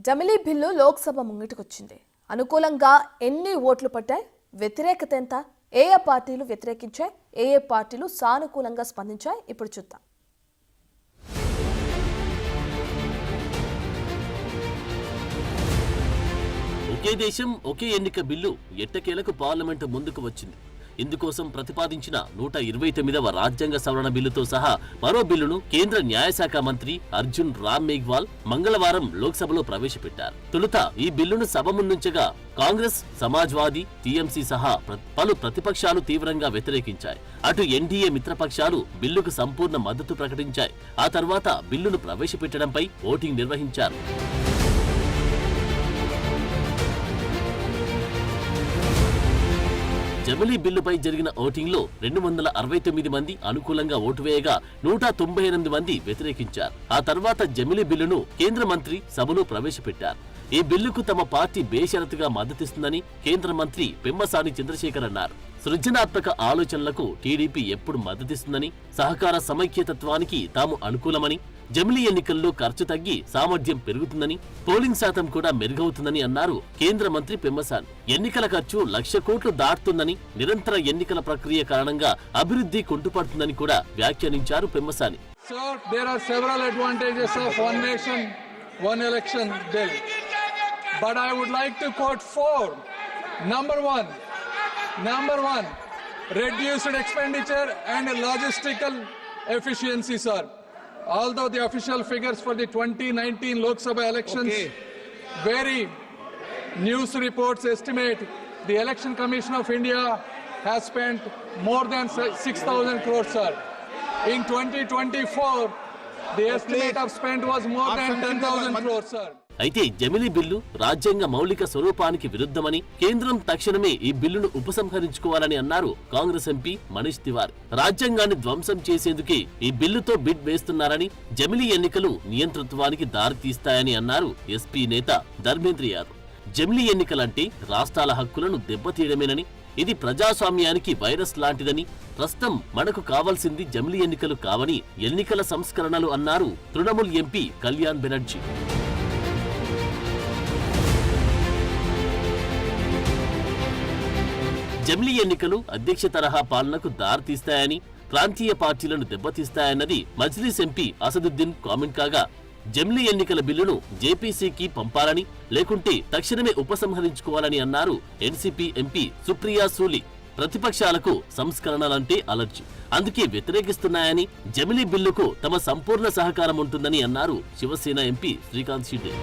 జమిలీ బిల్లు లోక్సభ ముంగిటికొచ్చింది. అనుకూలంగా ఎన్ని ఓట్లు పట్టాయి, వ్యతిరేకత ఎంత, ఏ పార్టీలు వ్యతిరేకించాయి, ఏ పార్టీలు సానుకూలంగా స్పందించాయి, ఇప్పుడు చూద్దాం. ఒకే దేశం ఒకే ఎన్నిక బిల్లు ఎట్టకేలకు పార్లమెంటు ముందుకు వచ్చింది. ఇందుకోసం ప్రతిపాదించిన 129వ రాజ్యాంగ సవరణ బిల్లుతో సహా మరో బిల్లును కేంద్ర న్యాయశాఖ మంత్రి అర్జున్ రామ్ మేఘ్వాల్ మంగళవారం లోక్సభలో ప్రవేశపెట్టారు. తొలుత ఈ బిల్లును సభ ముందుంచగా కాంగ్రెస్, సమాజ్వాదీ, టీఎంసీ సహా పలు ప్రతిపక్షాలు తీవ్రంగా వ్యతిరేకించాయి. అటు ఎన్డీఏ మిత్రపక్షాలు బిల్లుకు సంపూర్ణ మద్దతు ప్రకటించాయి. ఆ తర్వాత బిల్లును ప్రవేశపెట్టడంపై ఓటింగ్ నిర్వహించారు. జమిలీ బిల్లుపై జరిగిన ఓటింగ్లో 269 మంది అనుకూలంగా ఓటు వేయగా 198 మంది వ్యతిరేకించారు. ఆ తర్వాత జమిలీ బిల్లును కేంద్ర మంత్రి సభలో ప్రవేశపెట్టారు. ఈ బిల్లుకు తమ పార్టీ బేషరతుగా మద్దతిస్తుందని కేంద్ర మంత్రి పెమ్మసాని చంద్రశేఖర్ అన్నారు. సృజనాత్మక ఆలోచనలకు టీడీపీ ఎప్పుడు మద్దతిస్తుందని, సహకార సమైక్యతత్వానికి తాము అనుకూలమని, జమిలీ ఎన్నికల్లో ఖర్చు తగ్గి సామర్థ్యం పెరుగుతుందని, పోలింగ్ శాతం కూడా మెరుగవుతుందని అన్నారు కేంద్ర మంత్రి పెమ్మసాని. ఎన్నికల ఖర్చు 1,00,000 కోట్లు దాటుతుందని, నిరంతర ఎన్నికల ప్రక్రియ కారణంగా అభివృద్ధి కుంటుపడుతుందని కూడా వ్యాఖ్యానించారు Pemmasani. Sir, there are several advantages of one nation, one election bill. But I would like to quote four. Number one, reduced expenditure and logistical efficiency, sir. Although the official figures for the 2019 Lok Sabha elections vary, news reports estimate the Election Commission of India has spent more than 6,000 crores, sir. In 2024, the estimate of spend was more than 10,000 crores, sir. అయితే జమిలీ bill రాజ్యాంగ మౌలిక స్వరూపానికి విరుద్ధమని, కేంద్రం తక్షణమే ఈ బిల్లును ఉపసంహరించుకోవాలని అన్నారు కాంగ్రెస్ ఎంపీ మనీష్ తివారీ. రాజ్యాంగాన్ని ధ్వంసం చేసేందుకే ఈ బిల్లుతో బిడ్ వేస్తున్నారని, జమిలీ ఎన్నికలు నియంతృత్వానికి దారితీస్తాయని అన్నారు ఎస్పీ నేత ధర్మేంద్ర యాదవ్. జమిలీ ఎన్నికలంటే రాష్ట్రాల హక్కులను దెబ్బతీయడమేనని, ఇది ప్రజాస్వామ్యానికి వైరస్ లాంటిదని, ప్రస్తుతం మనకు కావాల్సింది జమిలీ ఎన్నికలు కావని, ఎన్నికల సంస్కరణలు అన్నారు తృణమూల్ ఎంపీ కళ్యాణ్ బెనర్జీ. జమిలీ ఎన్నికలు అధ్యక్ష తరహా పాలనకు దారితీస్తాయని, ప్రాంతీయ పార్టీలను దెబ్బతీస్తాయన్నది మజ్లిస్ ఎంపీ అసదుద్దీన్ కామెంట్ కాగా, జమిలీ ఎన్నికల బిల్లును జేపీసీకి పంపాలని, లేకుంటే తక్షణమే ఉపసంహరించుకోవాలని అన్నారు ఎన్సీపీ ఎంపీ సుప్రియా సూలి. ప్రతిపక్షాలకు సంస్కరణలంటే అలర్జీ, అందుకే వ్యతిరేకిస్తున్నాయని, జమిలీ బిల్లుకు తమ సంపూర్ణ సహకారం ఉంటుందని అన్నారు శివసేన ఎంపీ శ్రీకాంత్ షిండే.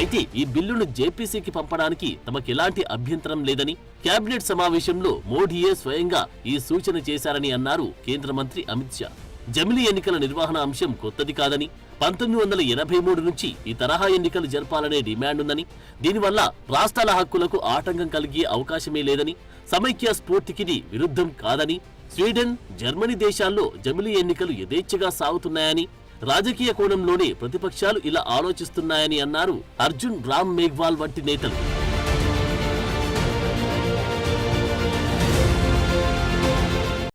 అయితే ఈ బిల్లును జేపీసీకి పంపడానికి తమకెలాంటి అభ్యంతరం లేదని, కేబినెట్ సమావేశంలో మోడీయే స్వయంగా ఈ సూచన చేశారని అన్నారు కేంద్ర మంత్రి అమిత్ షా. జమిలీ ఎన్నికల నిర్వహణ అంశం కొత్తది కాదని, 1983 నుంచి ఈ తరహా ఎన్నికలు జరపాలనే డిమాండ్ ఉందని, దీనివల్ల రాష్ట్రాల హక్కులకు ఆటంకం కలిగే అవకాశమే లేదని, సమైక్య స్ఫూర్తికి విరుద్ధం కాదని, స్వీడన్, జర్మనీ దేశాల్లో జమిలీ ఎన్నికలు యథేచ్ఛగా సాగుతున్నాయని, రాజకీయ కోణంలోనే ప్రతిపక్షాలు ఇలా ఆలోచిస్తున్నాయని అన్నారు అర్జున్ రామ్ మేఘ్వాల్ వంటి నేతలు.